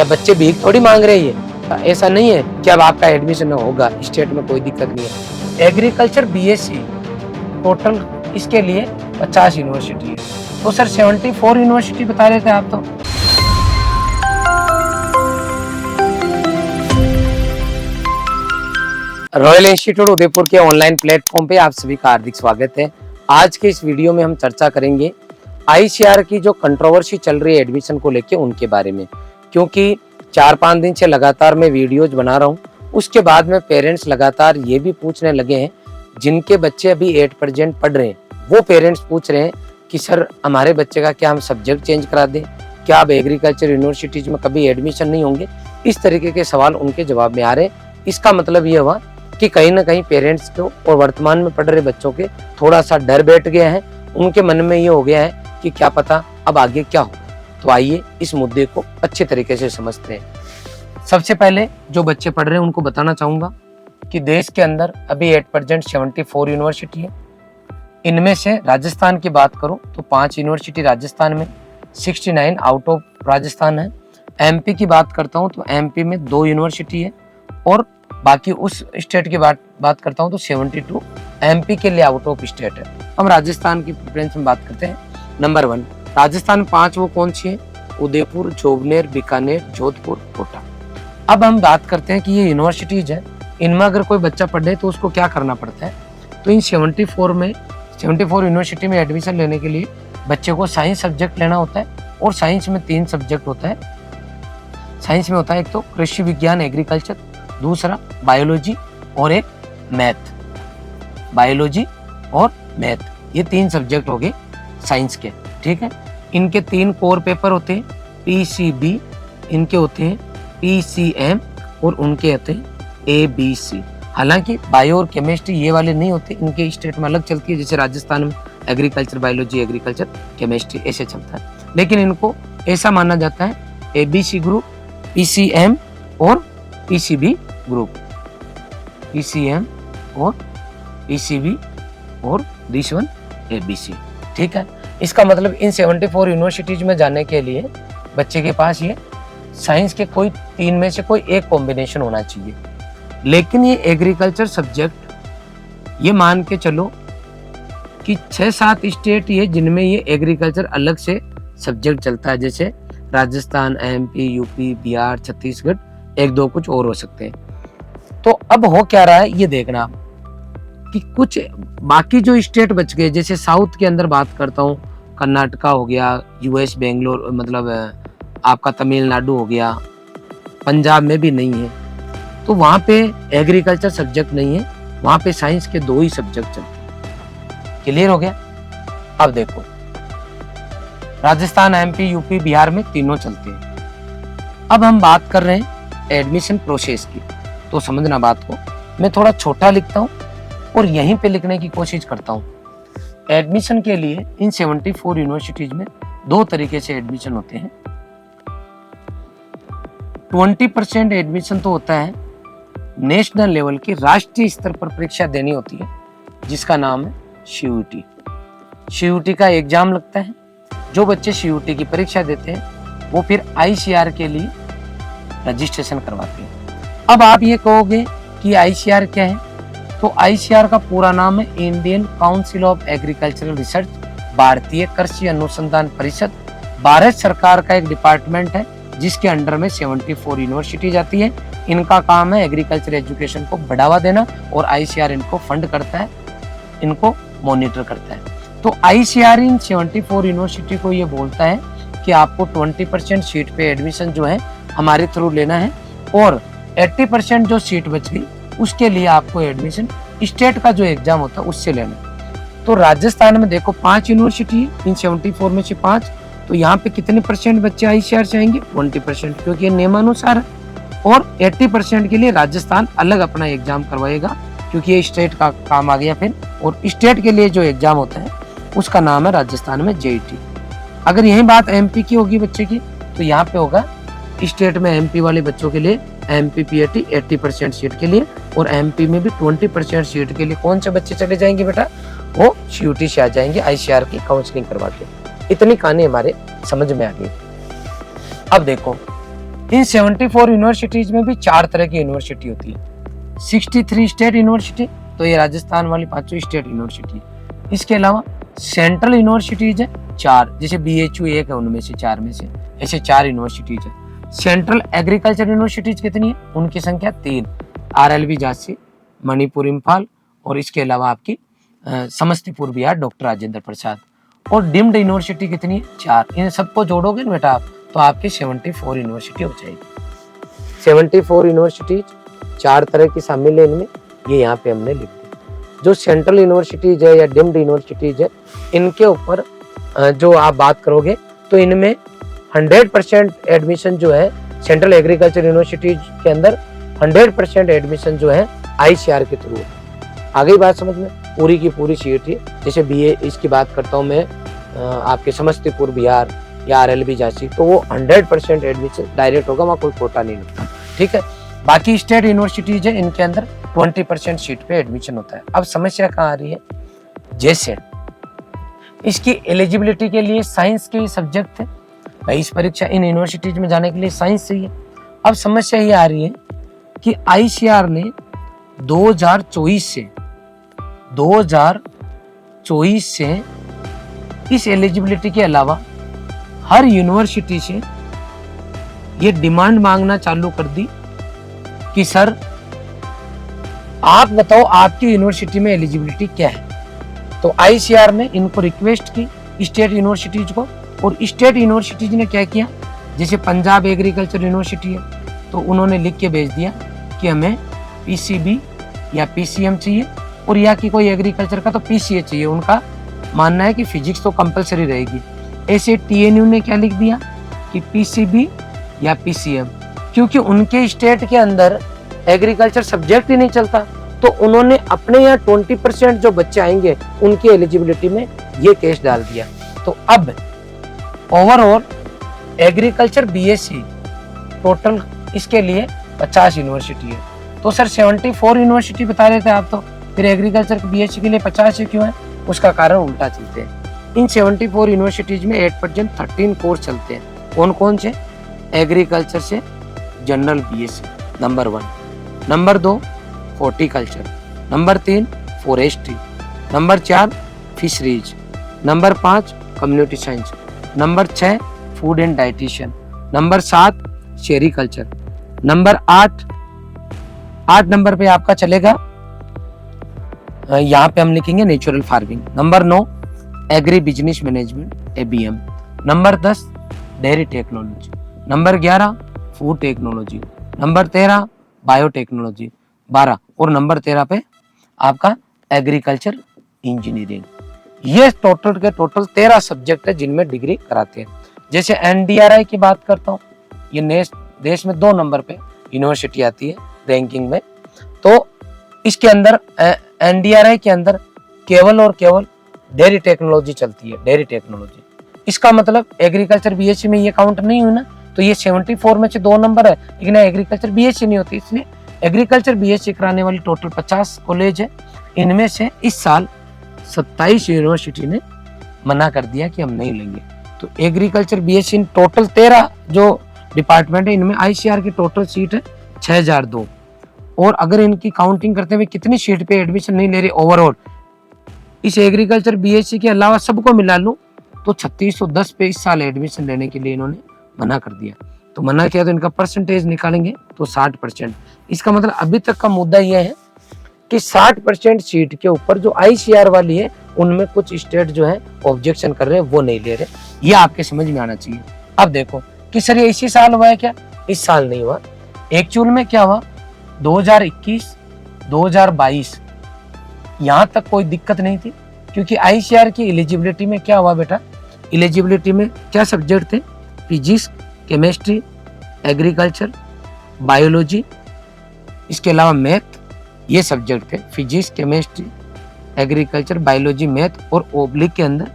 क्या बच्चे भीख थोड़ी मांग रहे हैं? ऐसा नहीं है कि अब आपका एडमिशन होगा, स्टेट में कोई दिक्कत नहीं है। एग्रीकल्चर बीएससी टोटल इसके लिए 50 यूनिवर्सिटी है, तो सर 74 यूनिवर्सिटी बता रहे थे आप तो। रॉयल इंस्टीट्यूट उदयपुर के ऑनलाइन प्लेटफॉर्म पे आप सभी का हार्दिक स्वागत है। आज के इस वीडियो में हम चर्चा करेंगे आईसीआर की जो कंट्रोवर्सी चल रही है एडमिशन को लेके उनके बारे में, क्योंकि 4-5 दिन से लगातार मैं वीडियोज बना रहा हूँ। उसके बाद में पेरेंट्स लगातार ये भी पूछने लगे हैं, जिनके बच्चे अभी 8% पढ़ रहे हैं, वो पेरेंट्स पूछ रहे हैं कि सर हमारे बच्चे का क्या हम सब्जेक्ट चेंज करा दें, क्या अब एग्रीकल्चर यूनिवर्सिटीज में कभी एडमिशन नहीं होंगे। इस तरीके के सवाल उनके जवाब में आ रहे हैं। इसका मतलब ये हुआ कि कहीं ना कहीं पेरेंट्स को और वर्तमान में पढ़ रहे बच्चों के थोड़ा सा डर बैठ गया है, उनके मन में ये हो गया है कि क्या पता अब आगे क्या होगा। तो आइए इस मुद्दे को अच्छे तरीके से समझते हैं। सबसे पहले जो बच्चे पढ़ रहे हैं उनको बताना चाहूंगा कि देश के अंदर अभी 8% 74 यूनिवर्सिटी है। इनमें से राजस्थान की बात करूं तो 5 यूनिवर्सिटी राजस्थान में, 69 आउट ऑफ राजस्थान है। एमपी की बात करता हूं तो एमपी में 2 यूनिवर्सिटी है, और बाकी उस स्टेट की बात करता हूं तो 72 एमपी के लिए आउट ऑफ स्टेट है। हम राजस्थान की प्रेफरेंस में बात करते हैं। नंबर 1 राजस्थान 5 वो कौन सी है? उदयपुर, जोबनेर, बीकानेर, जोधपुर, कोटा। अब हम बात करते हैं कि ये यूनिवर्सिटीज है, इनमें अगर कोई बच्चा पढ़े तो उसको क्या करना पड़ता है। तो इन 74 यूनिवर्सिटी में एडमिशन लेने के लिए बच्चे को साइंस सब्जेक्ट लेना होता है, और साइंस में 3 सब्जेक्ट होता है। साइंस में होता है एक तो कृषि विज्ञान एग्रीकल्चर, दूसरा बायोलॉजी और एक मैथ। बायोलॉजी और मैथ, ये 3 सब्जेक्ट हो गए साइंस के, ठीक है। इनके 3 कोर पेपर होते हैं, पीसीबी, इनके होते हैं पीसीएम, और उनके होते हैं एबीसी। हालांकि बायो और केमिस्ट्री ये वाले नहीं होते, इनके स्टेट में अलग चलती है। जैसे राजस्थान में एग्रीकल्चर बायोलॉजी, एग्रीकल्चर केमिस्ट्री ऐसे चलता है, लेकिन इनको ऐसा माना जाता है एबीसी ग्रुप, पीसीएम और पीसीबी ग्रुप, पीसीएम और पीसीबी और दिस वन एबीसी, ठीक है। इसका मतलब इन 74 यूनिवर्सिटीज में जाने के लिए बच्चे के पास ये साइंस के कोई 3 में से कोई एक कॉम्बिनेशन होना चाहिए। लेकिन ये एग्रीकल्चर सब्जेक्ट ये मान के चलो कि 6-7 स्टेट ये जिनमें ये एग्रीकल्चर अलग से सब्जेक्ट चलता है, जैसे राजस्थान, एमपी, यूपी, बिहार, छत्तीसगढ़, 1-2 कुछ और हो सकते हैं। तो अब हो क्या रहा है ये देखना कि कुछ बाकी जो स्टेट बच गए, जैसे साउथ के अंदर बात करता हूँ, कर्नाटका हो गया, यूएस बेंगलोर, मतलब आपका तमिलनाडु हो गया, पंजाब में भी नहीं है, तो वहाँ पे एग्रीकल्चर सब्जेक्ट नहीं है, वहाँ पे साइंस के 2 ही सब्जेक्ट चलते हैं। क्लियर हो गया? अब देखो राजस्थान, एमपी, यूपी, बिहार में तीनों चलते हैं। अब हम बात कर रहे हैं एडमिशन प्रोसेस की, तो समझना बात को। मैं थोड़ा छोटा लिखता हूँ और यहीं पे लिखने की कोशिश करता हूँ। एडमिशन के लिए इन 74 यूनिवर्सिटीज में 2 तरीके से एडमिशन होते हैं। 20% एडमिशन तो होता है नेशनल लेवल की, राष्ट्रीय स्तर पर परीक्षा देनी होती है, जिसका नाम है सीयूटी। सीयूटी का एग्जाम लगता है। जो बच्चे सीयूटी की परीक्षा देते हैं वो फिर आईसीआर के लिए रजिस्ट्रेशन करवाते हैं। अब आप ये कहोगे कि आईसीआर क्या है, तो आईसीआर का पूरा नाम है Indian council of agricultural research, भारतीय कृषि अनुसंधान परिषद। भारत सरकार का एक डिपार्टमेंट है जिसके अंडर में 74 यूनिवर्सिटी जाती है। इनका काम है एग्रीकल्चर एजुकेशन को बढ़ावा देना, और आईसीआर इनको फंड करता है, इनको मॉनिटर करता है। तो आईसीआर इन 74 यूनिवर्सिटी को ये बोलता है कि आपको 20% सीट पे एडमिशन जो है हमारे थ्रू लेना है, और 80% जो सीट बच गई उसके लिए आपको एडमिशन स्टेट का जो एग्जाम होता है उससे लेना है। तो राजस्थान में देखो 5 यूनिवर्सिटी है, इन 74 में से 5, तो यहाँ पे कितने % बच्चे आईसीआर से आएंगे? 20%, क्योंकि ये नियमानुसार है। और 80% के लिए राजस्थान अलग अपना एग्जाम करवाएगा, क्योंकि ये स्टेट का काम आ गया फिर। और स्टेट के लिए जो एग्जाम होता है उसका नाम है राजस्थान में जेईटी। अगर यही बात एमपी की होगी बच्चे की, तो यहाँ पे होगा स्टेट में एमपी वाले बच्चों के लिए एमपी पीएटी 80% सीट के लिए, और एमपी में भी 20% सीट के लिए कौन से बच्चे चले जाएंगे बेटा? वो सीयूटी से आ जाएंगे आईसीआर की काउंसलिंग करवा के। इतनी कहानी हमारे समझ में आ गई। अब देखो इन 74 यूनिवर्सिटीज में भी 4 तरह की यूनिवर्सिटी होती है। 63 स्टेट यूनिवर्सिटी, तो ये राजस्थान वाली 5वीं स्टेट यूनिवर्सिटी है। इसके अलावा सेंट्रल यूनिवर्सिटीज है 4, जैसे BHU एक है उनमें से 4 में से, ऐसे 4 यूनिवर्सिटीज है। सेंट्रल एग्रीकल्चर यूनिवर्सिटीज कितनी है? उनकी संख्या 3, RLB झांसी, मणिपुर इम्फाल, और इसके अलावा आपकी समस्तीपुर बिहार डॉक्टर राजेंद्र प्रसाद। और डिम्ड यूनिवर्सिटी कितनी है? 4। इन सबको जोड़ोगे ना बेटा आप, तो आपकी 74 यूनिवर्सिटी हो जाएगी। 74 यूनिवर्सिटीज 4 तरह की शामिल है इनमें, ये यहाँ पे हमने लिख दी। जो सेंट्रल यूनिवर्सिटीज है या डिम्ड यूनिवर्सिटीज है, इनके ऊपर जो आप बात करोगे तो इनमें 100% एडमिशन जो है सेंट्रल एग्रीकल्चर यूनिवर्सिटीज के अंदर 100% एडमिशन जो है ICAR के थ्रू है। आ गई बात समझ में? पूरी की पूरी सीट है। जैसे BA इसकी बात करता हूँ मैं, आपके समस्तीपुर बिहार या RLB झांसी, तो वो 100% एडमिशन डायरेक्ट होगा, वहाँ कोई कोटा नहीं लगता। ठीक है। बाकी स्टेट यूनिवर्सिटीज है, इनके अंदर 20% सीट पे एडमिशन होता है। अब समस्या कहाँ आ रही है? जैसे इसकी एलिजिबिलिटी के लिए साइंस के सब्जेक्ट थे भाई, इस परीक्षा इन यूनिवर्सिटीज में जाने के लिए साइंस चाहिए। अब समस्या ये आ रही है कि ICAR ने 2024 से इस एलिजिबिलिटी के अलावा हर यूनिवर्सिटी से ये डिमांड मांगना चालू कर दी कि सर आप बताओ आपकी यूनिवर्सिटी में एलिजिबिलिटी क्या है। तो ICAR ने इनको रिक्वेस्ट की स्टेट यूनिवर्सिटीज को, और स्टेट यूनिवर्सिटीज ने क्या किया, जैसे पंजाब एग्रीकल्चर यूनिवर्सिटी है तो उन्होंने लिख के भेज दिया कि हमें PCB या PCM चाहिए, और या कि कोई एग्रीकल्चर का तो PCA चाहिए। उनका मानना है कि फिजिक्स तो कंपलसरी रहेगी। ऐसे TNU ने क्या लिख दिया कि PCB या PCM, क्योंकि उनके स्टेट के अंदर एग्रीकल्चर सब्जेक्ट ही नहीं चलता, तो उन्होंने अपने यहाँ 20% जो बच्चे आएंगे उनकी एलिजिबिलिटी में ये केस डाल दिया। तो अब ओवरऑल एग्रीकल्चर BSc टोटल इसके लिए 50 यूनिवर्सिटी है। तो सर 74 यूनिवर्सिटी बता रहे थे आप, तो फिर एग्रीकल्चर BSc के लिए 50 क्यों है? उसका कारण उल्टा चलते हैं। इन 74 यूनिवर्सिटीज में 8% 13 कोर्स चलते हैं। कौन कौन से? एग्रीकल्चर से general BSc number 1, number 2 horticulture, number 3 forestry, number 4 fisheries, number 5 community science, number 6 food and dietitian, number 7 sericulture, number 8 number पे आपका चलेगा, यहाँ पे हम लिखेंगे natural farming, number 9 agri business management ABM, number 10 dairy technology, number 11 food technology, number 13 biotechnology, 12 और number 13 पे आपका एग्रीकल्चर इंजीनियरिंग। ये टोटल के टोटल 13 सब्जेक्ट है जिनमें डिग्री कराते हैं। जैसे NDRI की बात करता हूँ, ये देश में 2 नंबर पे यूनिवर्सिटी आती है रैंकिंग में। तो इसके अंदर NDRI के अंदर केवल और केवल डेयरी टेक्नोलॉजी चलती है, डेयरी टेक्नोलॉजी। इसका मतलब एग्रीकल्चर BSc में ये काउंट नहीं हुई ना, तो ये 74 में से 2 नंबर है, लेकिन एग्रीकल्चर BSc नहीं होती। इसलिए एग्रीकल्चर BSc कराने वाली टोटल 50 कॉलेज है, इनमें से इस साल 27 यूनिवर्सिटी ने मना कर दिया कि हम नहीं लेंगे। तो एग्रीकल्चर BSc इन टोटल 13 जो डिपार्टमेंट है, इनमें ICAR की टोटल सीट है 6002, और अगर इनकी काउंटिंग करते हुए कितनी सीट पे एडमिशन नहीं ले रहे ओवरऑल, इस एग्रीकल्चर BSc के अलावा सबको मिला लूं तो 3610 पे इस साल एडमिशन लेने के लिए इन्होंने मना कर दिया। तो मना किया तो इनका परसेंटेज निकालेंगे तो 60%। इसका मतलब अभी तक का मुद्दा यह है कि 60% सीट के ऊपर जो ICAR वाली है उनमें कुछ स्टेट जो है ऑब्जेक्शन कर रहे हैं, वो नहीं ले रहे। ये आपके समझ में आना चाहिए। अब देखो कि सर ये इसी साल हुआ है क्या? इस साल नहीं हुआ। एक्चुअल में क्या हुआ, 2021 2022 यहाँ तक कोई दिक्कत नहीं थी, क्योंकि ICAR की एलिजिबिलिटी में क्या हुआ बेटा, एलिजिबिलिटी में क्या सब्जेक्ट थे? फिजिक्स, केमिस्ट्री, एग्रीकल्चर, बायोलॉजी, इसके अलावा मैथ, ये सब्जेक्ट थे। Physics, chemistry, agriculture, biology, math और ओब्लिक के अंदर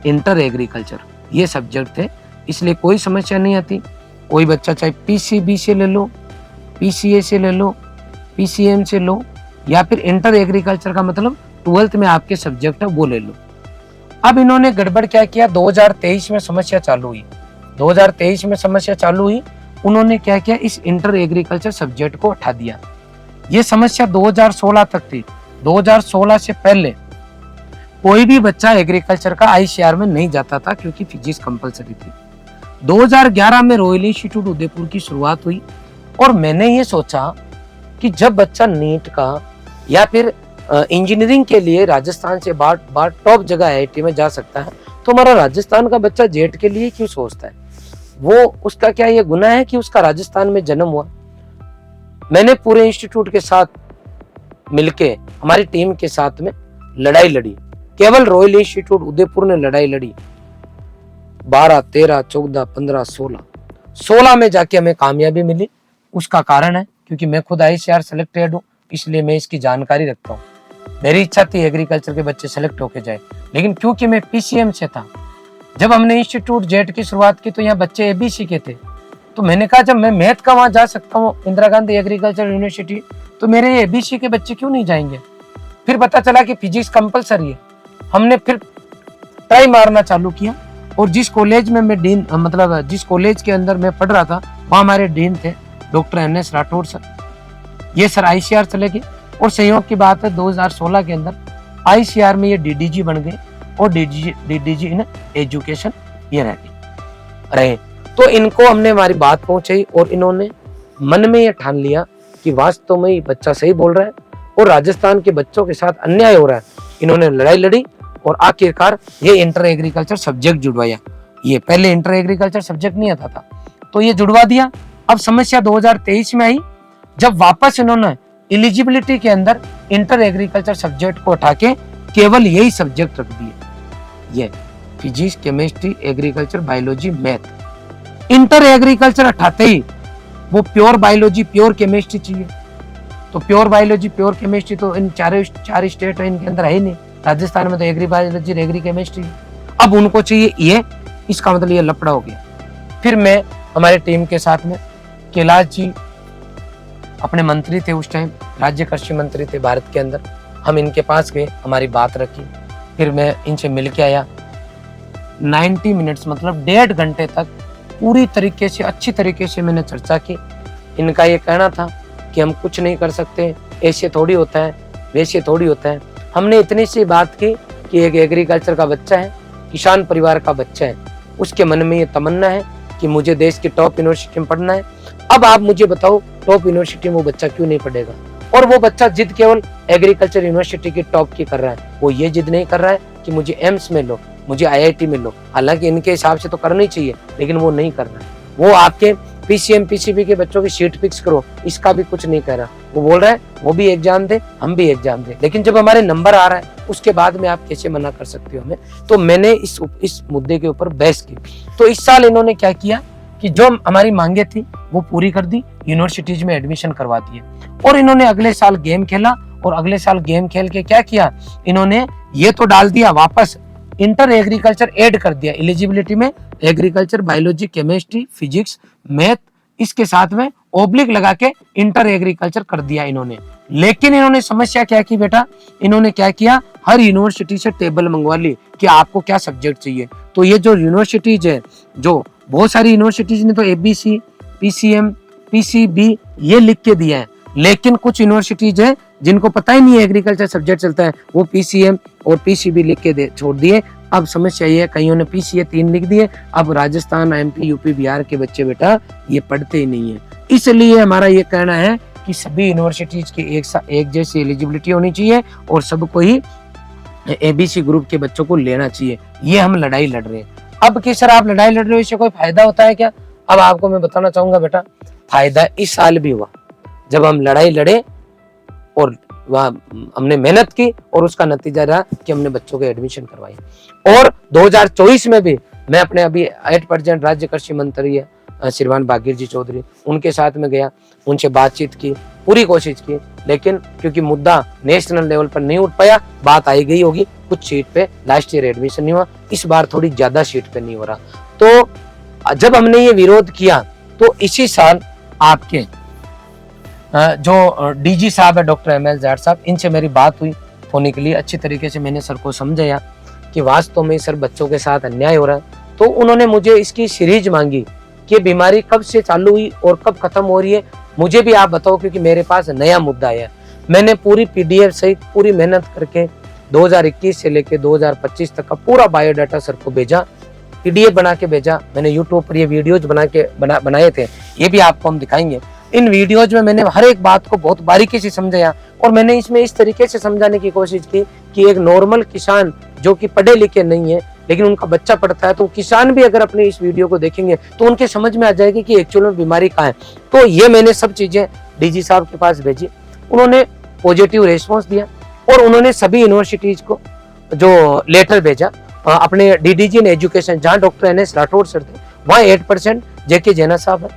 इंटर एग्रीकल्चर, ये सब्जेक्ट थे। इसलिए कोई समस्या नहीं आती। कोई बच्चा चाहे PCB से ले लो, PCA से ले लो, PCM से लो, या फिर इंटर एग्रीकल्चर का मतलब 12th में आपके सब्जेक्ट है वो ले लो। अब इन्होंने गड़बड़ क्या किया, 2023 में समस्या चालू हुई। 2023 में समस्या चालू हुई, उन्होंने क्या किया, इस इंटर एग्रीकल्चर सब्जेक्ट को हटा दिया। ये समस्या 2016 तक थी। 2016 से पहले कोई भी बच्चा एग्रीकल्चर का आईसीआर में नहीं जाता था क्योंकि फिजिक्स कंपलसरी थी। 2011 में रॉयल इंस्टीट्यूट उदयपुर की शुरुआत हुई और मैंने ये सोचा कि जब बच्चा नीट का या फिर इंजीनियरिंग के लिए राजस्थान से बाहर टॉप जगह आईआईटी में जा सकता है, तो हमारा राजस्थान का बच्चा जेट के लिए क्यों सोचता है? वो उसका क्या ये गुनाह है कि उसका राजस्थान में जन्म हुआ? मैंने पूरे इंस्टीट्यूट के साथ मिलके, हमारी टीम के साथ में लड़ाई लड़ी। केवल रॉयल इंस्टीट्यूट उदयपुर ने लड़ाई लड़ी। 12, 13, 14, 15, 16 में जाके हमें कामयाबी मिली। उसका कारण है क्योंकि मैं खुद आईसीआर सेलेक्टेड हूँ, इसलिए मैं इसकी जानकारी रखता हूँ। मेरी इच्छा थी एग्रीकल्चर के बच्चे सेलेक्ट होके जाए, लेकिन क्योंकि मैं पीसीएम से था, जब हमने इंस्टीट्यूट जेट की शुरुआत की तो यहाँ बच्चे एबीसी के थे। तो मैंने कहा जब मैं मैथ का वहां जा सकता हूँ इंदिरा गांधी एग्रीकल्चर यूनिवर्सिटी, तो मेरे एबीसी के बच्चे क्यों नहीं जाएंगे? फिर पता चला कि फिजिक्स कंपलसरी है। हमने फिर ट्राई मारना चालू किया और जिस कॉलेज में मैं डीन, मतलब जिस कॉलेज के अंदर मैं पढ़ रहा था, वहाँ हमारे डीन थे डॉक्टर NS राठौर सर। ये सर आईसीआर चले गए और संयोग की बात है 2016 के अंदर आईसीआर में ये डीडीजी बन गए और डीडीजी इन एजुकेशन ये रहे। तो इनको हमने हमारी बात पहुंचाई और इन्होंने मन में ये ठान लिया कि वास्तव में ये बच्चा सही बोल रहा है और राजस्थान के बच्चों के साथ अन्याय हो रहा है। इन्होंने लड़ाई लड़ी और आखिरकार ये इंटर एग्रीकल्चर सब्जेक्ट जुड़वाया। ये पहले इंटर एग्रीकल्चर सब्जेक्ट नहीं आता था, तो ये जुड़वा दिया। अब समस्या 2023 में आई, जब वापस इन्होंने एलिजिबिलिटी के अंदर इंटर एग्रीकल्चर सब्जेक्ट को हटा के केवल यही सब्जेक्ट रख दिए, ये physics, chemistry, agriculture, biology, math. Inter agriculture हटाते ही वो प्योर बायोलॉजी, प्योर केमिस्ट्री चाहिए। तो प्योर बायोलॉजी, प्योर केमिस्ट्री तो इन चार स्टेट है, इनके अंदर है ही नहीं। राजस्थान में तो एग्री बायोलॉजी, एग्री केमिस्ट्री, अब उनको चाहिए ये। इसका मतलब ये लफड़ा हो गया। फिर मैं हमारी टीम के साथ में, कैलाश जी अपने मंत्री थे उस टाइम, राज्य कृषि मंत्री थे भारत के अंदर, हम इनके पास गए, हमारी बात रखी। फिर मैं इनसे मिल के आया। 90 मिनट्स मतलब 1.5 घंटे तक पूरी तरीके से, अच्छी तरीके से मैंने चर्चा की। इनका ये कहना था कि हम कुछ नहीं कर सकते, ऐसे थोड़ी होता है, वैसे थोड़ी होता है। हमने इतनी सी बात की कि एक एग्रीकल्चर का बच्चा है, किसान परिवार का बच्चा है, उसके मन में ये तमन्ना है कि मुझे देश की टॉप यूनिवर्सिटी में पढ़ना है। अब आप मुझे बताओ टॉप यूनिवर्सिटी में वो बच्चा क्यों नहीं पढ़ेगा? और वो बच्चा जिद केवल एग्रीकल्चर यूनिवर्सिटी की टॉप की कर रहा है, वो ये जिद नहीं कर रहा है कि मुझे एम्स में लो, मुझे आईआईटी में लो। हालांकि इनके हिसाब से तो करना ही चाहिए, लेकिन वो नहीं कर रहा है। वो आपके पीसीएम पीसीबी के बच्चों की सीट फिक्स करो, इसका भी कुछ नहीं कह रहा। वो बोल रहा है वो भी एग्जाम दे, हम भी एग्जाम दे, लेकिन जब हमारे नंबर आ रहा है उसके बाद में आप कैसे मना कर सकते हो हमें? तो मैंने इस मुद्दे के ऊपर बहस की। तो इस साल इन्होंने क्या किया कि जो हमारी मांगे थी वो पूरी कर दी, यूनिवर्सिटीज में एडमिशन करवा दिए। और इन्होंने अगले साल गेम खेला और अगले साल गेम खेल के क्या किया, इन्होंने ये तो डाल दिया वापस, इंटर एग्रीकल्चर ऐड कर दिया एलिजिबिलिटी में, agriculture, biology, chemistry, physics, math, इसके साथ में ओब्लिक लगा के इंटर एग्रीकल्चर कर दिया इन्होंने। लेकिन इन्होंने समस्या क्या की बेटा, इन्होंने क्या किया, हर यूनिवर्सिटी से टेबल मंगवा ली कि आपको क्या सब्जेक्ट चाहिए। तो ये जो यूनिवर्सिटीज है, जो बहुत सारी यूनिवर्सिटीज ने तो एबीसी, पीसीएम, पीसीबी ये लिख के दिया है, लेकिन कुछ यूनिवर्सिटीज है जिनको पता ही नहीं है एग्रीकल्चर सब्जेक्ट चलता है, वो पीसीएम और पीसीबी लिख के छोड़ दिए। अब समस्या ये है, कईयों ने पीसीए 3 लिख दिए। अब राजस्थान, एमपी, यूपी, बिहार के बच्चे बेटा ये पढ़ते ही नहीं है। इसलिए हमारा ये कहना है कि सभी यूनिवर्सिटीज की एक जैसी एलिजिबिलिटी होनी चाहिए और सबको ही एबीसी ग्रुप के बच्चों को लेना चाहिए। ये हम लड़ाई लड़ रहे हैं। अब कि सर आप लड़ाई लड़ रहे हो, इससे कोई फायदा होता है क्या? अब आपको मैं बताना चाहूंगा बेटा, फायदा इस साल भी हुआ जब हम लड़ाई लड़े और वहाँ हमने मेहनत की और उसका नतीजा रहा कि हमने बच्चों के एडमिशन करवाई। और 2024 में भी मैं अपने अभी 8% राज्य कृषि मंत्री है श्रीमान भागीर जी चौधरी, उनके साथ में गया, उनसे बातचीत की, पूरी कोशिश की, लेकिन क्योंकि मुद्दा नेशनल लेवल पर नहीं उठ पाया, बात आई गई होगी, कुछ सीट पे लास्ट ईयर एडमिशन नहीं हुआ, इस बार थोड़ी ज्यादा सीट पे नहीं हो रहा। तो जब हमने ये विरोध किया तो इसी साल आपके जो डीजी साहब है डॉक्टर ML जाट साहब, इनसे मेरी बात हुई होने के लिए, अच्छी तरीके से मैंने सर को समझाया कि वास्तव में सर बच्चों के साथ अन्याय हो रहा है। तो उन्होंने मुझे इसकी सीरीज मांगी कि बीमारी कब से चालू हुई और कब खत्म हो रही है, मुझे भी आप बताओ, क्योंकि मेरे पास नया मुद्दा है। मैंने पूरी पीडीएफ सहित पूरी मेहनत करके 2021 से लेके 2025 तक का पूरा बायोडाटा सर को भेजा, पीडीएफ बना के भेजा। मैंने यूट्यूब पर ये वीडियोज बनाए थे, ये भी आपको हम दिखाएंगे। इन वीडियोज में मैंने हर एक बात को बहुत बारीकी से समझाया और मैंने इसमें इस तरीके से समझाने की कोशिश की कि एक नॉर्मल किसान जो कि पढ़े लिखे नहीं है लेकिन उनका बच्चा पढ़ता है, तो किसान भी अगर अपने इस वीडियो को देखेंगे तो उनके समझ में आ जाएगी कि एक्चुअल में बीमारी कहाँ है। तो ये मैंने सब चीजें डीजी साहब के पास भेजी, उन्होंने पॉजिटिव रेस्पॉन्स दिया और उन्होंने सभी यूनिवर्सिटीज को जो लेटर भेजा अपने डीडीजी इन एजुकेशन, जहाँ डॉक्टर NS राठौड़ सर थे वहाँ 8% जेके जैना साहब है,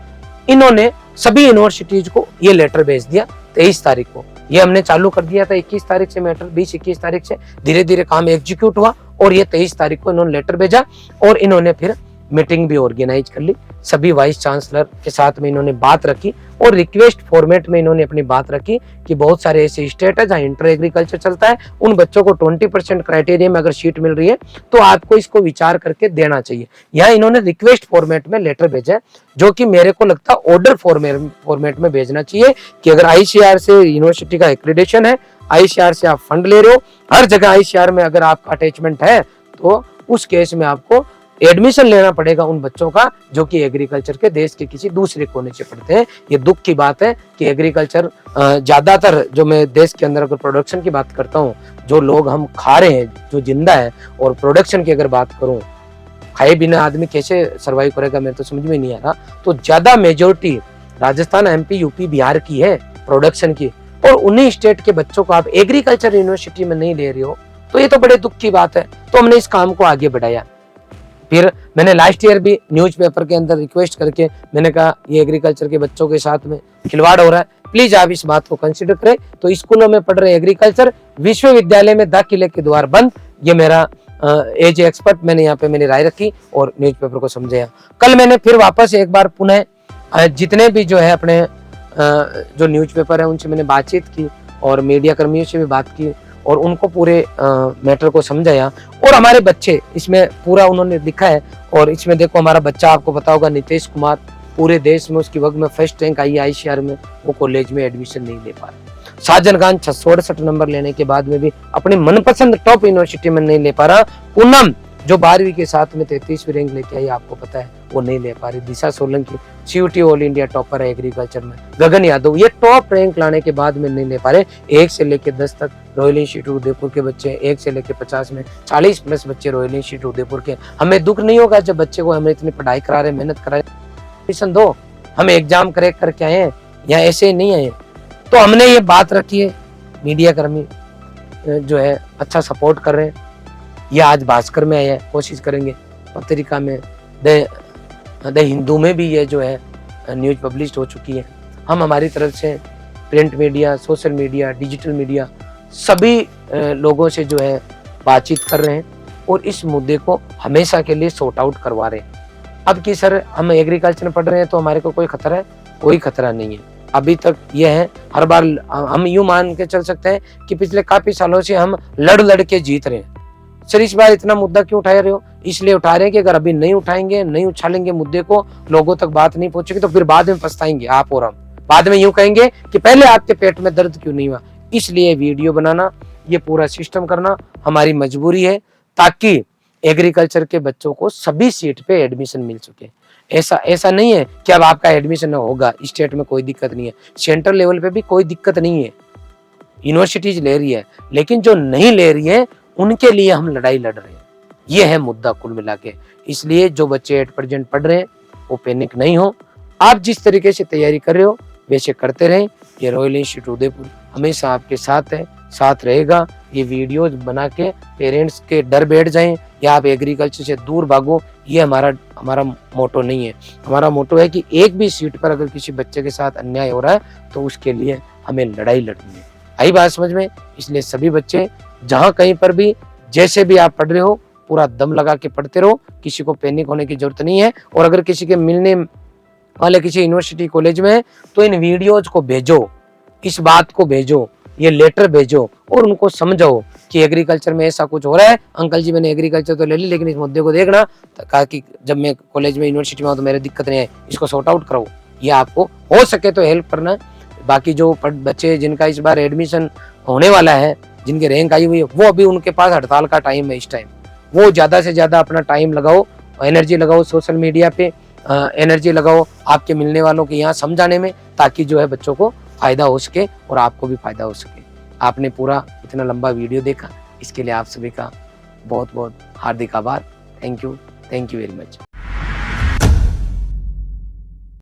इन्होंने सभी यूनिवर्सिटीज को ये लेटर भेज दिया 23 तारीख को। ये हमने चालू कर दिया था 21 तारीख से मैटर, 20-21 तारीख से धीरे धीरे काम एग्जीक्यूट हुआ और ये 23 तारीख को इन्होंने लेटर भेजा और इन्होंने फिर मीटिंग भी ऑर्गेनाइज कर ली। सभी वाइस चांसलर के साथ में इन्होंने बात रखी और रिक्वेस्ट फॉर्मेट में इन्होंने अपनी बात रखी कि बहुत सारे ऐसे स्टेट है जहाँ इंटर एग्रीकल्चर चलता है, उन बच्चों को 20% क्राइटेरिया में अगर सीट मिल रही है तो आपको इसको विचार करके देना चाहिए। यहाँ इन्होंने रिक्वेस्ट फॉर्मेट में लेटर भेजा है, जो कि मेरे को लगता है ऑर्डर फॉर्मेट में भेजना चाहिए कि अगर ICAR से यूनिवर्सिटी का एक्रेडिटेशन है, ICAR से आप फंड ले रहे हो, हर जगह ICAR में अगर आपका अटैचमेंट है तो उस केस में आपको एडमिशन लेना पड़ेगा उन बच्चों का जो कि एग्रीकल्चर के देश के किसी दूसरे कोने से पढ़ते हैं। ये दुख की बात है कि एग्रीकल्चर ज्यादातर, जो मैं देश के अंदर अगर प्रोडक्शन की बात करता हूँ, जो लोग हम खा रहे हैं जो जिंदा है, और प्रोडक्शन की अगर बात करूँ, खाए बिना आदमी कैसे सर्वाइव करेगा मेरे तो समझ में नहीं आ रहा। तो ज्यादा majority Rajasthan, MP, UP, Bihar की है प्रोडक्शन की, और उन्हीं स्टेट के बच्चों को आप एग्रीकल्चर यूनिवर्सिटी में नहीं ले रहे हो, तो ये तो बड़े दुख की बात है। तो हमने इस काम को आगे बढ़ाया। फिर मैंने लास्ट ईयर भी न्यूज़पेपर के अंदर रिक्वेस्ट करके मैंने कहा ये एग्रीकल्चर के बच्चों के साथ में खिलवाड़ हो रहा है, प्लीज आप इस बात को कंसिडर करें। तो स्कूलों में पढ़ रहे एग्रीकल्चर, विश्वविद्यालय में दाखिले के द्वार बंद, ये मेरा एज एक्सपर्ट मैंने यहाँ पे मैंने राय रखी और न्यूज़पेपर को समझाया। कल मैंने फिर वापस एक बार पुनः जितने भी जो है अपने जो न्यूज़पेपर है उनसे मैंने बातचीत की और मीडिया कर्मियों से भी बात की और उनको पूरे मैटर को समझाया। और हमारे बच्चे इसमें पूरा उन्होंने लिखा है, और इसमें देखो हमारा बच्चा, आपको पता होगा, नीतीश कुमार, पूरे देश में उसकी वक्त में फर्स्ट रैंक आई ICAR में, वो कॉलेज में एडमिशन नहीं ले पा रहा। साजन खान 668 नंबर लेने के बाद में भी अपनी मनपसंद टॉप यूनिवर्सिटी में नहीं ले पा रहा। पूनम जो 12वीं के साथ में 33वीं रैंक लेके आई, आपको पता है, वो नहीं ले पा रही। Disha Solanki CUT all India topper है एग्रीकल्चर में। गगन यादव ये टॉप रैंक लाने के बाद में नहीं ले पा रहे। 1 से लेके 10 तक रॉयल इंस्टीट्यूट उदयपुर के बच्चे, 1 से लेके 50 में 40+ बच्चे रॉयल इंस्टीट्यूट उदयपुर के। हमें दुख नहीं होगा जब बच्चे को हमें इतनी पढ़ाई करा रहे, मेहनत करा रहे, एडमिशन दो, हम एग्जाम क्रैक करके आए हैं या ऐसे ही नहीं आए। तो हमने ये बात रखी है, मीडिया कर्मी जो है अच्छा सपोर्ट कर रहे हैं। ये आज भास्कर में आया है, कोशिश करेंगे पत्रिका में, द हिंदू में भी ये जो है न्यूज पब्लिश हो चुकी है। हम हमारी तरफ से print media, social media, digital media सभी लोगों से जो है बातचीत कर रहे हैं और इस मुद्दे को हमेशा के लिए सॉर्ट आउट करवा रहे हैं। अब कि सर हम एग्रीकल्चर में पढ़ रहे हैं तो हमारे को कोई खतरा है? कोई खतरा नहीं है। अभी तक ये है, हर बार हम यूं मान के चल सकते हैं कि पिछले काफी सालों से हम लड़ के जीत रहे हैं। सर इस बार इतना मुद्दा क्यों उठा रहे हो? इसलिए उठा रहे हैं कि अगर अभी नहीं उठाएंगे, नहीं उछालेंगे मुद्दे को, लोगों तक बात नहीं पहुंचेगी तो फिर बाद में पछताएंगे आप और हम। बाद में यूं कहेंगे कि पहले आपके पेट में दर्द क्यों नहीं हुआ। इसलिए वीडियो बनाना, ये पूरा सिस्टम करना हमारी मजबूरी है, ताकि एग्रीकल्चर के बच्चों को सभी सीट पे एडमिशन मिल सके। ऐसा नहीं है कि अब आपका एडमिशन होगा, स्टेट में कोई दिक्कत नहीं है, सेंट्रल लेवल पे भी कोई दिक्कत नहीं है, यूनिवर्सिटीज ले रही है, लेकिन जो नहीं ले रही है उनके लिए हम लड़ाई लड़ रहे हैं। ये है मुद्दा कुल मिला के। इसलिए जो बच्चे 8% पढ़ रहे हैं वो पैनिक नहीं हो। आप जिस तरीके से तैयारी कर रहे हो वैसे करते रहें। ये रॉयल इंस्टीट्यूट उदयपुर हमेशा आपके साथ है, साथ रहेगा। ये वीडियोज बना के पेरेंट्स के डर बैठ जाएं या आप एग्रीकल्चर से दूर भागो, ये हमारा मोटो नहीं है। हमारा मोटो है कि एक भी सीट पर अगर किसी बच्चे के साथ अन्याय हो रहा है तो उसके लिए हमें लड़ाई लड़नी है। आई बात समझ में? इसलिए सभी बच्चे जहां कहीं पर भी जैसे भी आप पढ़ रहे हो पूरा दम लगा के पढ़ते रहो, किसी को पैनिक होने की जरूरत नहीं है। और अगर किसी के मिलने वाले किसी यूनिवर्सिटी कॉलेज में है तो इन वीडियोज को भेजो, इस बात को भेजो ये लेटर भेजो और उनको समझाओ कि एग्रीकल्चर में ऐसा कुछ हो रहा है। अंकल जी मैंने एग्रीकल्चर तो ले ली, लेकिन इस मुद्दे को देखना, तो कहा कि जब मैं कॉलेज में यूनिवर्सिटी में आऊँ तो मेरे दिक्कत नहीं है, इसको सॉर्ट आउट कराओ। ये आपको हो सके तो हेल्प करना है। बाकी जो बच्चे जिनका इस बार एडमिशन होने वाला है, जिनकी रैंक आई हुई है, वो अभी उनके पास हड़ताल का टाइम है। इस टाइम वो ज्यादा से ज्यादा अपना टाइम लगाओ, एनर्जी लगाओ सोशल मीडिया पे, एनर्जी लगाओ आपके मिलने वालों के यहाँ समझाने में, ताकि जो है बच्चों को फायदा हो सके और आपको भी फायदा हो सके। आपने पूरा इतना लंबा वीडियो देखा, इसके लिए आप सभी का बहुत बहुत हार्दिक आभार। Thank you very much.